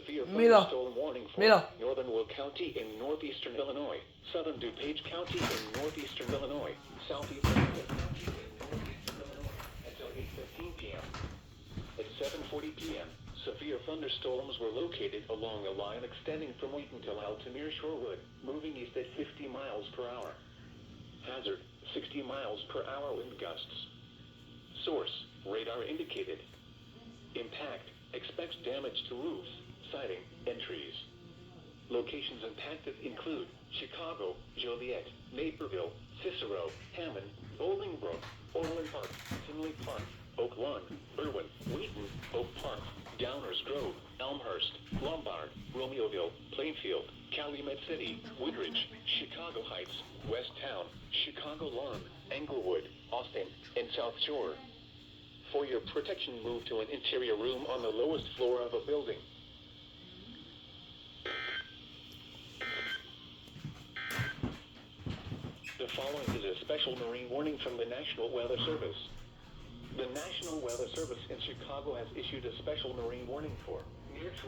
severe Mira. thunderstorm warning for Mira. northern Will County in northeastern Illinois, southern DuPage County in northeastern Illinois, southeastern Will County in northeastern Illinois until 8:15 p.m. At 7:40 p.m., severe thunderstorms were located along a line extending from Wheaton to Altamere Shorewood, moving east at 50 miles per hour. Hazard, 60 miles per hour wind gusts. Source, radar indicated. Impact, expects damage to roofs, siding, and trees. Locations impacted include Chicago, Joliet, Naperville, Cicero, Hammond, Bolingbrook, Orland Park, Tinley Park, Oak Lawn, Irwin, Wheaton, Oak Park, Downers Grove, Elmhurst, Lombard, Romeoville, Plainfield, Calumet City, Woodridge, Chicago Heights, West Town, Chicago Lawn, Englewood, Austin, and South Shore. For your protection, move to an interior room on the lowest floor of a building. The following is a special marine warning from the National Weather Service. The National Weather Service in Chicago has issued a special marine warning for near